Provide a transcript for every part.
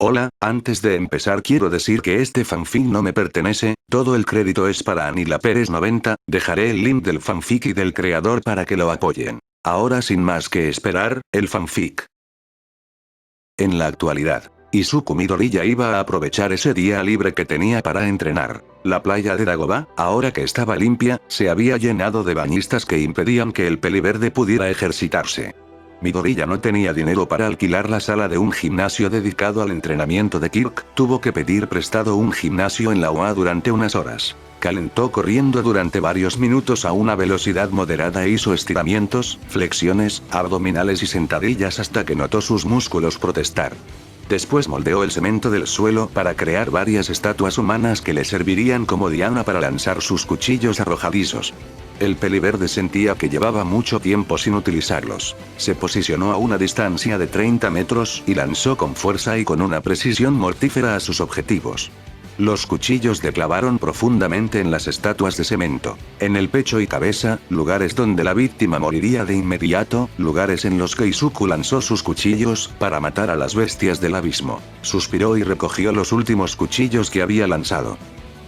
Hola, antes de empezar quiero decir que este fanfic no me pertenece, todo el crédito es para Anila Pérez 90, dejaré el link del fanfic y del creador para que lo apoyen. Ahora sin más que esperar, el fanfic. En la actualidad, Izuku Midoriya iba a aprovechar ese día libre que tenía para entrenar. La playa de Dagobah, ahora que estaba limpia, se había llenado de bañistas que impedían que el peliverde pudiera ejercitarse. Midoriya no tenía dinero para alquilar la sala de un gimnasio dedicado al entrenamiento de Kirk, tuvo que pedir prestado un gimnasio en la UA durante unas horas. Calentó corriendo durante varios minutos a una velocidad moderada e hizo estiramientos, flexiones, abdominales y sentadillas hasta que notó sus músculos protestar. Después moldeó el cemento del suelo para crear varias estatuas humanas que le servirían como diana para lanzar sus cuchillos arrojadizos. El peliverde sentía que llevaba mucho tiempo sin utilizarlos. Se posicionó a una distancia de 30 metros y lanzó con fuerza y con una precisión mortífera a sus objetivos. Los cuchillos le clavaron profundamente en las estatuas de cemento, en el pecho y cabeza, lugares donde la víctima moriría de inmediato, lugares en los que Izuku lanzó sus cuchillos, para matar a las bestias del abismo. Suspiró y recogió los últimos cuchillos que había lanzado.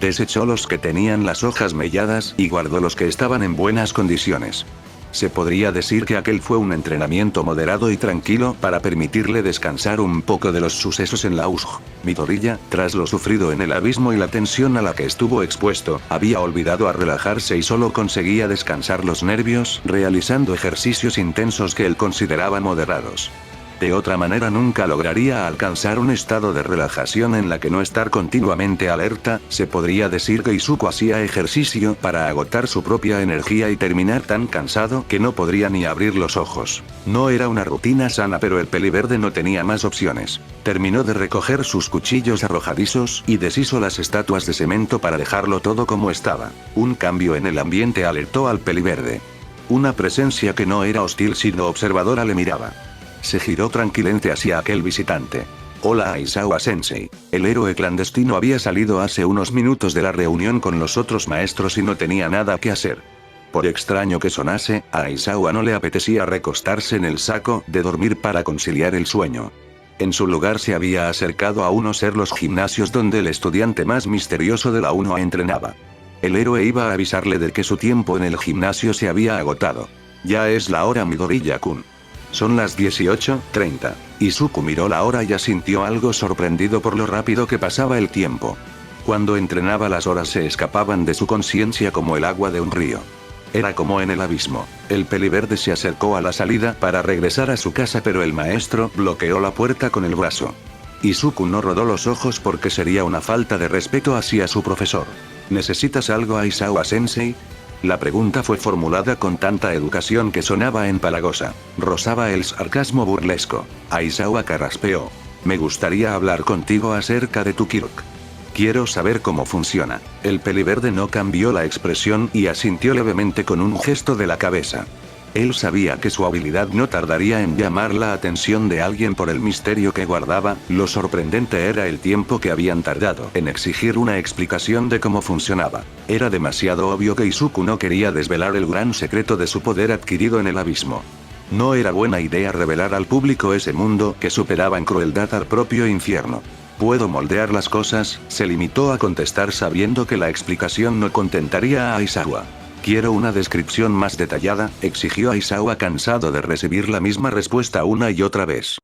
Desechó los que tenían las hojas melladas y guardó los que estaban en buenas condiciones. Se podría decir que aquel fue un entrenamiento moderado y tranquilo para permitirle descansar un poco de los sucesos en la USG. Midoriya, tras lo sufrido en el abismo y la tensión a la que estuvo expuesto, había olvidado a relajarse y solo conseguía descansar los nervios, realizando ejercicios intensos que él consideraba moderados. De otra manera nunca lograría alcanzar un estado de relajación en la que no estar continuamente alerta. Se podría decir que Izuku hacía ejercicio para agotar su propia energía y terminar tan cansado que no podría ni abrir los ojos. No era una rutina sana, pero el peliverde no tenía más opciones. Terminó de recoger sus cuchillos arrojadizos y deshizo las estatuas de cemento para dejarlo todo como estaba. Un cambio en el ambiente alertó al peliverde. Una presencia que no era hostil sino observadora le miraba. Se giró tranquilamente hacia aquel visitante. Hola Aizawa-sensei. El héroe clandestino había salido hace unos minutos de la reunión con los otros maestros y no tenía nada que hacer. Por extraño que sonase, a Aizawa no le apetecía recostarse en el saco de dormir para conciliar el sueño. En su lugar se había acercado a uno ser los gimnasios donde el estudiante más misterioso de la UNO entrenaba. El héroe iba a avisarle de que su tiempo en el gimnasio se había agotado. Ya es la hora, Midoriya-kun. Son las 18:30. Izuku miró la hora y asintió algo sorprendido por lo rápido que pasaba el tiempo. Cuando entrenaba las horas se escapaban de su conciencia como el agua de un río. Era como en el abismo. El peliverde se acercó a la salida para regresar a su casa, pero el maestro bloqueó la puerta con el brazo. Izuku no rodó los ojos porque sería una falta de respeto hacia su profesor. ¿Necesitas algo, Aizawa-sensei? La pregunta fue formulada con tanta educación que sonaba empalagosa. Rozaba el sarcasmo burlesco. Aizawa carraspeó. Me gustaría hablar contigo acerca de tu Kirk. Quiero saber cómo funciona. El peliverde no cambió la expresión y asintió levemente con un gesto de la cabeza. Él sabía que su habilidad no tardaría en llamar la atención de alguien por el misterio que guardaba. Lo sorprendente era el tiempo que habían tardado en exigir una explicación de cómo funcionaba. Era demasiado obvio que Izuku no quería desvelar el gran secreto de su poder adquirido en el abismo. No era buena idea revelar al público ese mundo que superaba en crueldad al propio infierno. ¿Puedo moldear las cosas?, se limitó a contestar sabiendo que la explicación no contentaría a Aizawa. Quiero una descripción más detallada, exigió Aizawa, cansado de recibir la misma respuesta una y otra vez.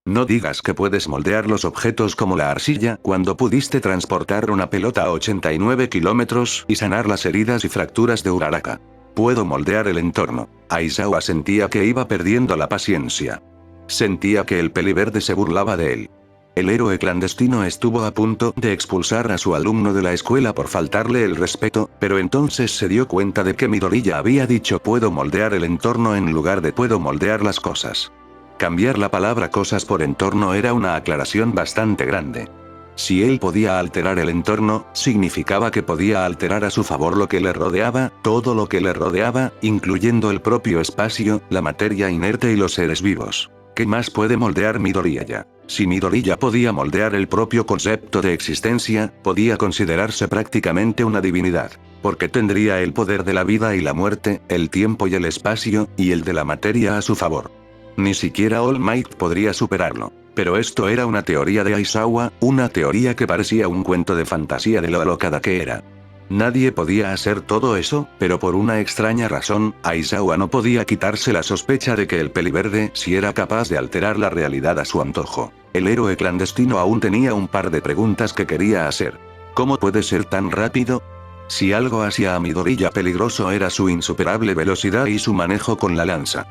No digas que puedes moldear los objetos como la arcilla cuando pudiste transportar una pelota a 89 kilómetros y sanar las heridas y fracturas de Uraraka. Puedo moldear el entorno. Aizawa sentía que iba perdiendo la paciencia. Sentía que el peliverde se burlaba de él. El héroe clandestino estuvo a punto de expulsar a su alumno de la escuela por faltarle el respeto, pero entonces se dio cuenta de que Midoriya había dicho puedo moldear el entorno en lugar de puedo moldear las cosas. Cambiar la palabra cosas por entorno era una aclaración bastante grande. Si él podía alterar el entorno, significaba que podía alterar a su favor lo que le rodeaba, todo lo que le rodeaba, incluyendo el propio espacio, la materia inerte y los seres vivos. ¿Qué más puede moldear Midoriya? Si Midoriya podía moldear el propio concepto de existencia, podía considerarse prácticamente una divinidad. Porque tendría el poder de la vida y la muerte, el tiempo y el espacio, y el de la materia a su favor. Ni siquiera All Might podría superarlo. Pero esto era una teoría de Aizawa, una teoría que parecía un cuento de fantasía de lo alocada que era. Nadie podía hacer todo eso, pero por una extraña razón, Aizawa no podía quitarse la sospecha de que el peliverde sí era capaz de alterar la realidad a su antojo. El héroe clandestino aún tenía un par de preguntas que quería hacer. ¿Cómo puede ser tan rápido? Si algo hacía a Midoriya peligroso era su insuperable velocidad y su manejo con la lanza.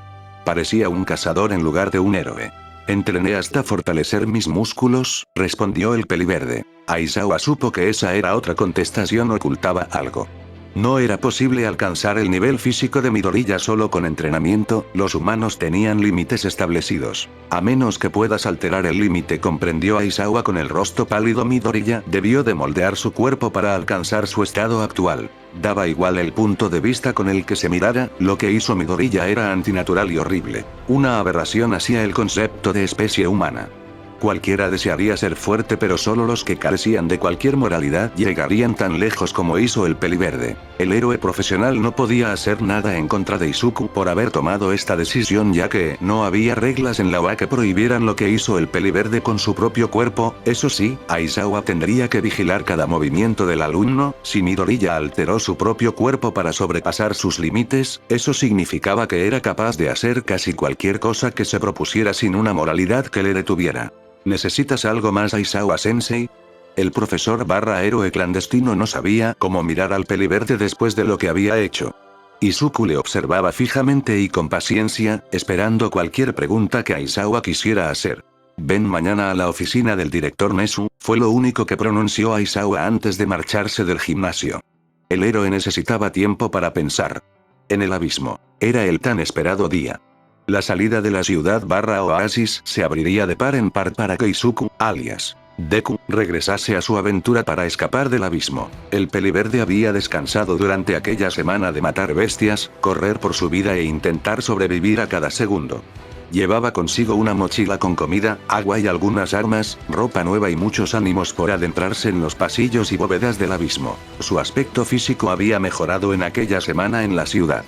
Parecía un cazador en lugar de un héroe. Entrené hasta fortalecer mis músculos, respondió el peliverde. Aizawa supo que esa era otra contestación, ocultaba algo. No era posible alcanzar el nivel físico de Midoriya solo con entrenamiento, los humanos tenían límites establecidos. A menos que puedas alterar el límite, comprendió Aizawa con el rostro pálido. Midoriya debió de moldear su cuerpo para alcanzar su estado actual. Daba igual el punto de vista con el que se mirara, lo que hizo Midoriya era antinatural y horrible. Una aberración hacia el concepto de especie humana. Cualquiera desearía ser fuerte, pero solo los que carecían de cualquier moralidad llegarían tan lejos como hizo el peliverde. El héroe profesional no podía hacer nada en contra de Izuku por haber tomado esta decisión, ya que no había reglas en la OA que prohibieran lo que hizo el peliverde con su propio cuerpo. Eso sí, Aizawa tendría que vigilar cada movimiento del alumno. Si Midoriya alteró su propio cuerpo para sobrepasar sus límites, eso significaba que era capaz de hacer casi cualquier cosa que se propusiera sin una moralidad que le detuviera. ¿Necesitas algo más, Aizawa-sensei? El profesor / héroe clandestino no sabía cómo mirar al peliverde después de lo que había hecho. Izuku le observaba fijamente y con paciencia, esperando cualquier pregunta que Aizawa quisiera hacer. Ven mañana a la oficina del director Nezu, fue lo único que pronunció Aizawa antes de marcharse del gimnasio. El héroe necesitaba tiempo para pensar. En el abismo. Era el tan esperado día. La salida de la ciudad / oasis se abriría de par en par para que Izuku, alias Deku, regresase a su aventura para escapar del abismo. El peliverde había descansado durante aquella semana de matar bestias, correr por su vida e intentar sobrevivir a cada segundo. Llevaba consigo una mochila con comida, agua y algunas armas, ropa nueva y muchos ánimos por adentrarse en los pasillos y bóvedas del abismo. Su aspecto físico había mejorado en aquella semana en la ciudad.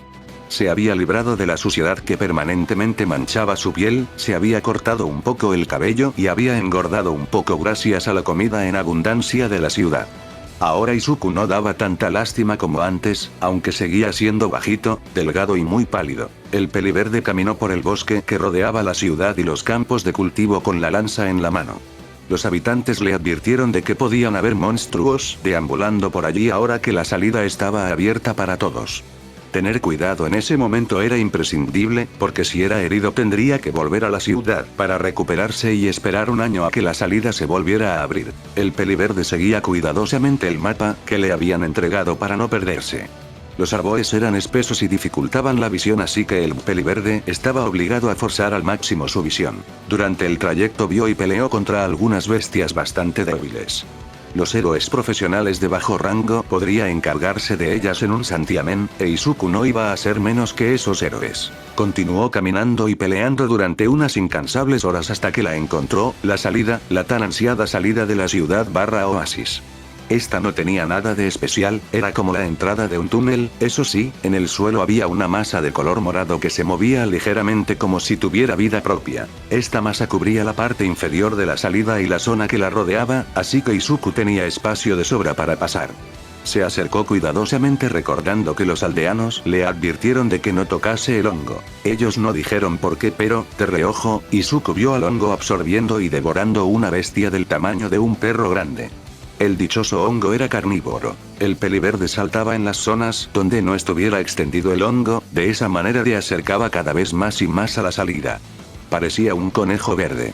Se había librado de la suciedad que permanentemente manchaba su piel, se había cortado un poco el cabello y había engordado un poco gracias a la comida en abundancia de la ciudad. Ahora Izuku no daba tanta lástima como antes, aunque seguía siendo bajito, delgado y muy pálido. El peliverde caminó por el bosque que rodeaba la ciudad y los campos de cultivo con la lanza en la mano. Los habitantes le advirtieron de que podían haber monstruos deambulando por allí ahora que la salida estaba abierta para todos. Tener cuidado en ese momento era imprescindible, porque si era herido tendría que volver a la ciudad para recuperarse y esperar un año a que la salida se volviera a abrir. El peliverde seguía cuidadosamente el mapa que le habían entregado para no perderse. Los árboles eran espesos y dificultaban la visión, así que el peliverde estaba obligado a forzar al máximo su visión. Durante el trayecto vio y peleó contra algunas bestias bastante débiles. Los héroes profesionales de bajo rango podría encargarse de ellas en un santiamén, e Izuku no iba a ser menos que esos héroes. Continuó caminando y peleando durante unas incansables horas hasta que la encontró, la salida, la tan ansiada salida de la ciudad / oasis. Esta no tenía nada de especial, era como la entrada de un túnel, eso sí, en el suelo había una masa de color morado que se movía ligeramente como si tuviera vida propia. Esta masa cubría la parte inferior de la salida y la zona que la rodeaba, así que Izuku tenía espacio de sobra para pasar. Se acercó cuidadosamente recordando que los aldeanos le advirtieron de que no tocase el hongo. Ellos no dijeron por qué, pero, de reojo, Izuku vio al hongo absorbiendo y devorando una bestia del tamaño de un perro grande. El dichoso hongo era carnívoro. El peliverde saltaba en las zonas donde no estuviera extendido el hongo, de esa manera se acercaba cada vez más y más a la salida. Parecía un conejo verde.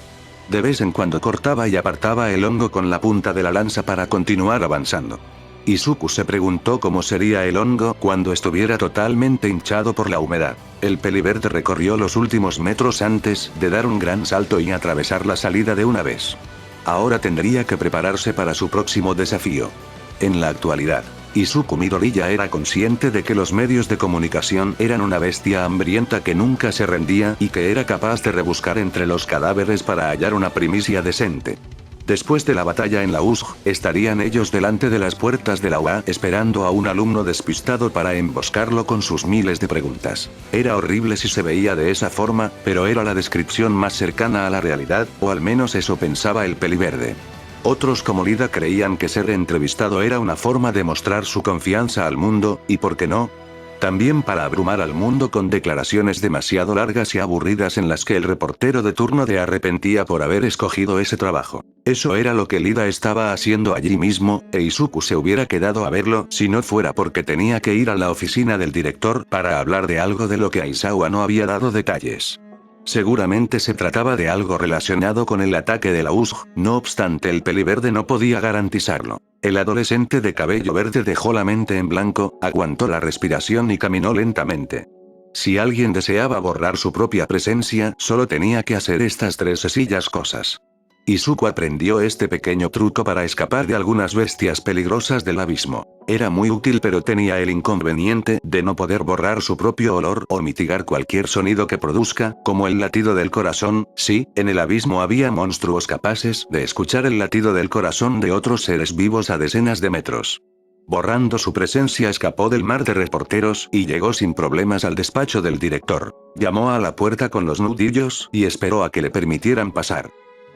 De vez en cuando cortaba y apartaba el hongo con la punta de la lanza para continuar avanzando. Izuku se preguntó cómo sería el hongo cuando estuviera totalmente hinchado por la humedad. El peliverde recorrió los últimos metros antes de dar un gran salto y atravesar la salida de una vez. Ahora tendría que prepararse para su próximo desafío. En la actualidad, Izuku Midoriya era consciente de que los medios de comunicación eran una bestia hambrienta que nunca se rendía y que era capaz de rebuscar entre los cadáveres para hallar una primicia decente. Después de la batalla en la USG, estarían ellos delante de las puertas de la UA esperando a un alumno despistado para emboscarlo con sus miles de preguntas. Era horrible si se veía de esa forma, pero era la descripción más cercana a la realidad, o al menos eso pensaba el peliverde. Otros como Lida creían que ser entrevistado era una forma de mostrar su confianza al mundo, y ¿por qué no? También para abrumar al mundo con declaraciones demasiado largas y aburridas en las que el reportero de turno se arrepentía por haber escogido ese trabajo. Eso era lo que Lida estaba haciendo allí mismo, e Izuku se hubiera quedado a verlo si no fuera porque tenía que ir a la oficina del director para hablar de algo de lo que Aizawa no había dado detalles. Seguramente se trataba de algo relacionado con el ataque de la USG, no obstante el peliverde no podía garantizarlo. El adolescente de cabello verde dejó la mente en blanco, aguantó la respiración y caminó lentamente. Si alguien deseaba borrar su propia presencia, solo tenía que hacer estas tres sencillas cosas. Izuku aprendió este pequeño truco para escapar de algunas bestias peligrosas del abismo. Era muy útil, pero tenía el inconveniente de no poder borrar su propio olor o mitigar cualquier sonido que produzca, como el latido del corazón. Sí, en el abismo había monstruos capaces de escuchar el latido del corazón de otros seres vivos a decenas de metros. Borrando su presencia escapó del mar de reporteros y llegó sin problemas al despacho del director. Llamó a la puerta con los nudillos y esperó a que le permitieran pasar.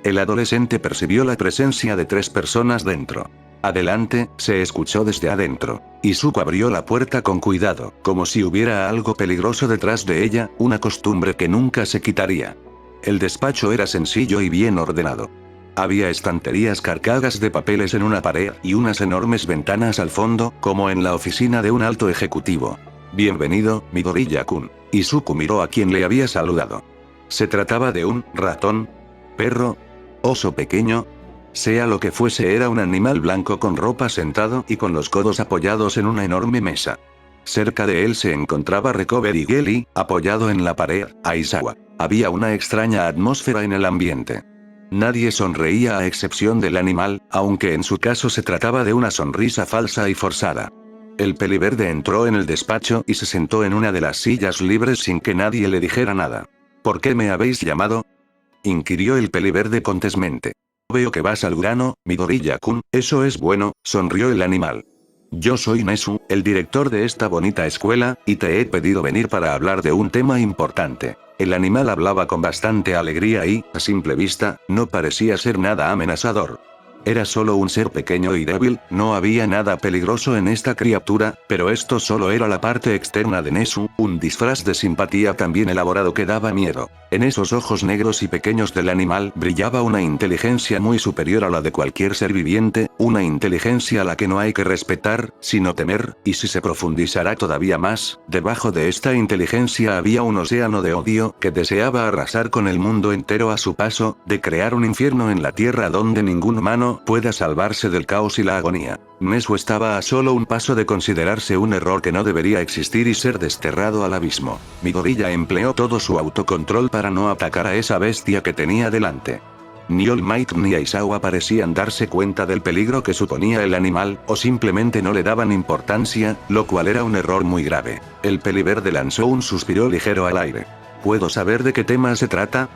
El adolescente percibió la presencia de 3 personas dentro. Adelante, se escuchó desde adentro. Izuku abrió la puerta con cuidado, como si hubiera algo peligroso detrás de ella, una costumbre que nunca se quitaría. El despacho era sencillo y bien ordenado. Había estanterías cargadas de papeles en una pared y unas enormes ventanas al fondo, como en la oficina de un alto ejecutivo. Bienvenido, Midoriya-kun. Izuku miró a quien le había saludado. ¿Se trataba de un ratón? ¿Perro? ¿Oso pequeño? Sea lo que fuese, era un animal blanco con ropa sentado y con los codos apoyados en una enorme mesa. Cerca de él se encontraba Recovery Gelly, apoyado en la pared, Aizawa. Había una extraña atmósfera en el ambiente. Nadie sonreía a excepción del animal, aunque en su caso se trataba de una sonrisa falsa y forzada. El peliverde entró en el despacho y se sentó en una de las sillas libres sin que nadie le dijera nada. ¿Por qué me habéis llamado?, inquirió el peliverde cortésmente. Veo que vas al grano, Midoriya-kun, eso es bueno, sonrió el animal. Yo soy Nezu, el director de esta bonita escuela, y te he pedido venir para hablar de un tema importante. El animal hablaba con bastante alegría y, a simple vista, no parecía ser nada amenazador. Era solo un ser pequeño y débil, no había nada peligroso en esta criatura, pero esto solo era la parte externa de Nezu, un disfraz de simpatía tan bien elaborado que daba miedo. En esos ojos negros y pequeños del animal brillaba una inteligencia muy superior a la de cualquier ser viviente, una inteligencia a la que no hay que respetar, sino temer, y si se profundizara todavía más, debajo de esta inteligencia había un océano de odio que deseaba arrasar con el mundo entero a su paso, de crear un infierno en la tierra donde ningún humano pueda salvarse del caos y la agonía. Nezu estaba a solo un paso de considerarse un error que no debería existir y ser desterrado al abismo. Midoriya empleó todo su autocontrol para no atacar a esa bestia que tenía delante. Ni All Might ni Aizawa parecían darse cuenta del peligro que suponía el animal, o simplemente no le daban importancia, lo cual era un error muy grave. El peliverde lanzó un suspiro ligero al aire. ¿Puedo saber de qué tema se trata?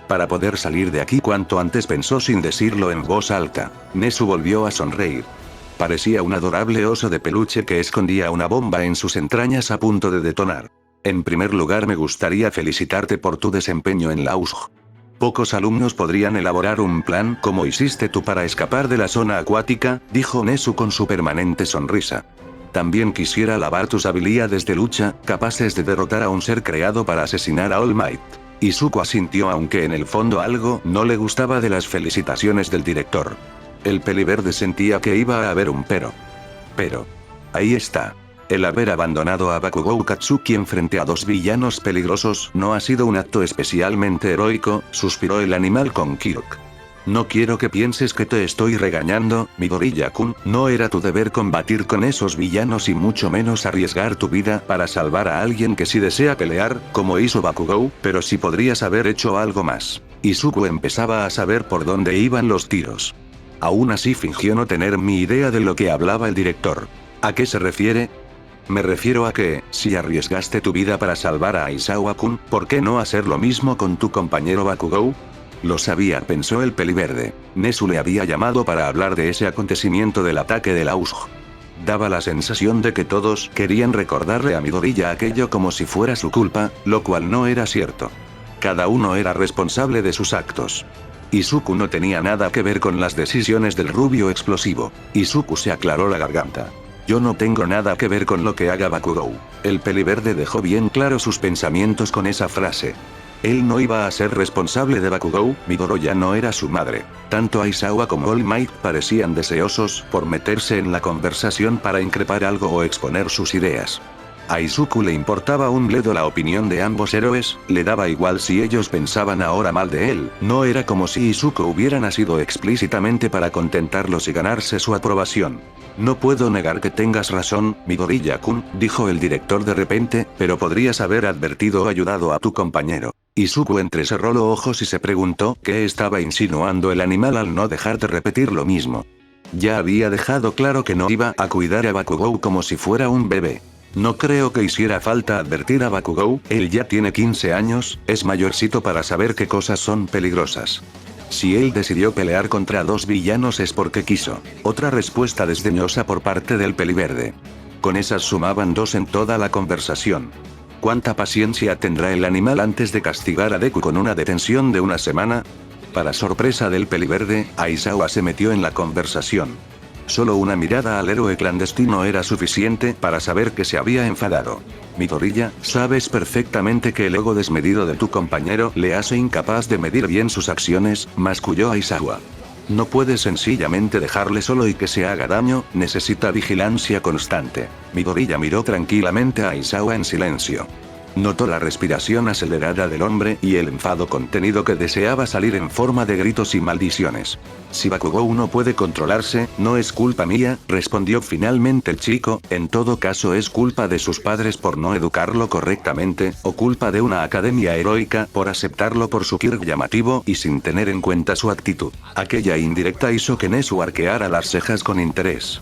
Para poder salir de aquí cuanto antes, pensó sin decirlo en voz alta. Nezu volvió a sonreír. Parecía un adorable oso de peluche que escondía una bomba en sus entrañas a punto de detonar. En primer lugar, me gustaría felicitarte por tu desempeño en la USG. Pocos alumnos podrían elaborar un plan como hiciste tú para escapar de la zona acuática, dijo Nezu con su permanente sonrisa. También quisiera alabar tus habilidades de lucha, capaces de derrotar a un ser creado para asesinar a All Might. Izuku asintió, aunque en el fondo algo no le gustaba de las felicitaciones del director. El peliverde sentía que iba a haber un pero. Pero. Ahí está. El haber abandonado a Bakugou Katsuki en frente a 2 villanos peligrosos no ha sido un acto especialmente heroico, suspiró el animal con Kirk. No quiero que pienses que te estoy regañando, Midoriya-kun, no era tu deber combatir con esos villanos y mucho menos arriesgar tu vida para salvar a alguien que sí desea pelear, como hizo Bakugou, pero sí podrías haber hecho algo más. Izuku empezaba a saber por dónde iban los tiros. Aún así fingió no tener ni idea de lo que hablaba el director. ¿A qué se refiere? Me refiero a que, si arriesgaste tu vida para salvar a Aizawa-kun, ¿por qué no hacer lo mismo con tu compañero Bakugou? Lo sabía, pensó el peliverde. Nezu le había llamado para hablar de ese acontecimiento del ataque del Aushj. Daba la sensación de que todos querían recordarle a Midoriya aquello como si fuera su culpa, lo cual no era cierto. Cada uno era responsable de sus actos. Izuku no tenía nada que ver con las decisiones del rubio explosivo. Izuku se aclaró la garganta. Yo no tengo nada que ver con lo que haga Bakugou. El peliverde dejó bien claro sus pensamientos con esa frase. Él no iba a ser responsable de Bakugou, Midoriya no era su madre. Tanto Aizawa como All Might parecían deseosos por meterse en la conversación para increpar algo o exponer sus ideas. A Izuku le importaba un bledo la opinión de ambos héroes, le daba igual si ellos pensaban ahora mal de él, no era como si Izuku hubiera nacido explícitamente para contentarlos y ganarse su aprobación. No puedo negar que tengas razón, Midoriya-kun, dijo el director de repente, pero podrías haber advertido o ayudado a tu compañero. Izuku entrecerró los ojos y se preguntó qué estaba insinuando el animal al no dejar de repetir lo mismo. Ya había dejado claro que no iba a cuidar a Bakugou como si fuera un bebé. No creo que hiciera falta advertir a Bakugou, él ya tiene 15 años, es mayorcito para saber qué cosas son peligrosas. Si él decidió pelear contra dos villanos es porque quiso. Otra respuesta desdeñosa por parte del peliverde. Con esas sumaban dos en toda la conversación. ¿Cuánta paciencia tendrá el animal antes de castigar a Deku con una detención de una semana? Para sorpresa del peliverde, Aizawa se metió en la conversación. Solo una mirada al héroe clandestino era suficiente para saber que se había enfadado. Midoriya, sabes perfectamente que el ego desmedido de tu compañero le hace incapaz de medir bien sus acciones, masculló Aizawa. No puedes sencillamente dejarle solo y que se haga daño, necesita vigilancia constante. Midoriya miró tranquilamente a Aizawa en silencio. Notó la respiración acelerada del hombre y el enfado contenido que deseaba salir en forma de gritos y maldiciones. Si Bakugou no puede controlarse, no es culpa mía, respondió finalmente el chico, en todo caso es culpa de sus padres por no educarlo correctamente, o culpa de una academia heroica por aceptarlo por su quirk llamativo y sin tener en cuenta su actitud. Aquella indirecta hizo que Nezu arqueara las cejas con interés.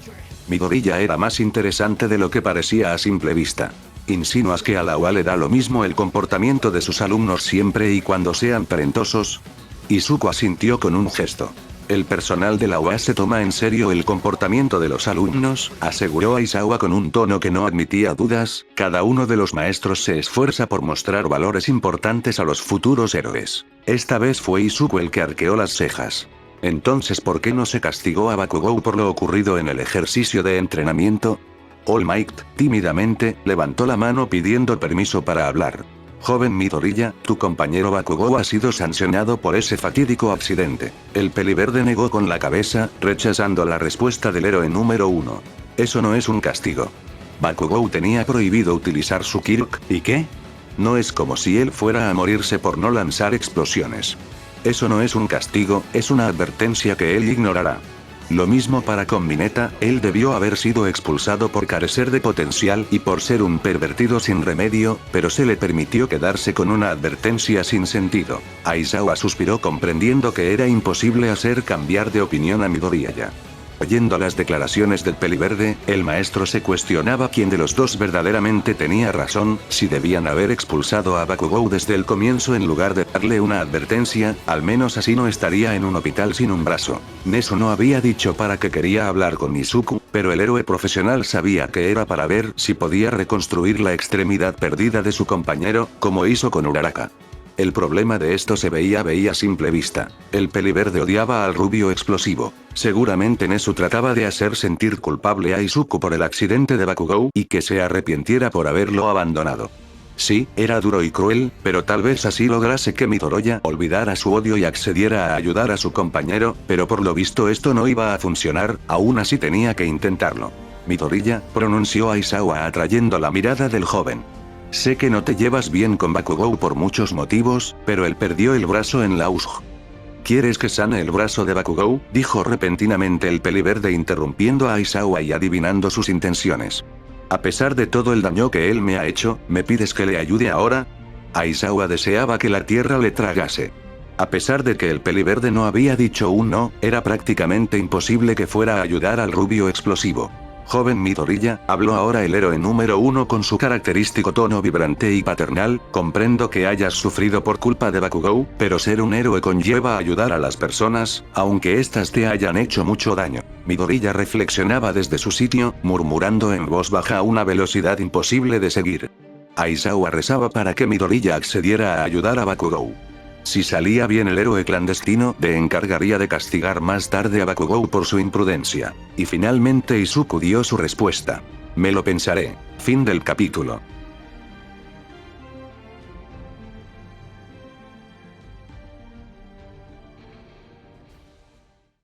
Midoriya era más interesante de lo que parecía a simple vista. ¿Insinúas que a la UA le da lo mismo el comportamiento de sus alumnos siempre y cuando sean talentosos? Izuku asintió con un gesto. El personal de la UA se toma en serio el comportamiento de los alumnos, aseguró Aizawa con un tono que no admitía dudas, cada uno de los maestros se esfuerza por mostrar valores importantes a los futuros héroes. Esta vez fue Izuku el que arqueó las cejas. Entonces, ¿por qué no se castigó a Bakugou por lo ocurrido en el ejercicio de entrenamiento? All Might, tímidamente, levantó la mano pidiendo permiso para hablar. Joven Midoriya, tu compañero Bakugou ha sido sancionado por ese fatídico accidente. El peliverde negó con la cabeza, rechazando la respuesta del héroe número 1. Eso no es un castigo. Bakugou tenía prohibido utilizar su quirk, ¿y qué? No es como si él fuera a morirse por no lanzar explosiones. Eso no es un castigo, es una advertencia que él ignorará. Lo mismo para con Mineta, él debió haber sido expulsado por carecer de potencial y por ser un pervertido sin remedio, pero se le permitió quedarse con una advertencia sin sentido. Aizawa suspiró comprendiendo que era imposible hacer cambiar de opinión a Midoriya. Oyendo las declaraciones del peliverde, el maestro se cuestionaba quién de los dos verdaderamente tenía razón, si debían haber expulsado a Bakugou desde el comienzo en lugar de darle una advertencia, al menos así no estaría en un hospital sin un brazo. Nezu no había dicho para qué quería hablar con Izuku, pero el héroe profesional sabía que era para ver si podía reconstruir la extremidad perdida de su compañero, como hizo con Uraraka. El problema de esto se veía a simple vista. El peliverde odiaba al rubio explosivo. Seguramente Nezu trataba de hacer sentir culpable a Izuku por el accidente de Bakugou y que se arrepintiera por haberlo abandonado. Sí, era duro y cruel, pero tal vez así lograse que Midoriya olvidara su odio y accediera a ayudar a su compañero, pero por lo visto esto no iba a funcionar, aún así tenía que intentarlo. Midoriya, pronunció Aizawa atrayendo la mirada del joven. Sé que no te llevas bien con Bakugou por muchos motivos, pero él perdió el brazo en la USJ. ¿Quieres que sane el brazo de Bakugou?, dijo repentinamente el peliverde interrumpiendo a Aizawa y adivinando sus intenciones. A pesar de todo el daño que él me ha hecho, ¿me pides que le ayude ahora? Aizawa deseaba que la tierra le tragase. A pesar de que el peliverde no había dicho un no, era prácticamente imposible que fuera a ayudar al rubio explosivo. Joven Midoriya, habló ahora el héroe número 1 con su característico tono vibrante y paternal, comprendo que hayas sufrido por culpa de Bakugou, pero ser un héroe conlleva ayudar a las personas, aunque éstas te hayan hecho mucho daño. Midoriya reflexionaba desde su sitio, murmurando en voz baja a una velocidad imposible de seguir. Aizawa rezaba para que Midoriya accediera a ayudar a Bakugou. Si salía bien el héroe clandestino, le encargaría de castigar más tarde a Bakugou por su imprudencia. Y finalmente Izuku dio su respuesta. Me lo pensaré. Fin del capítulo.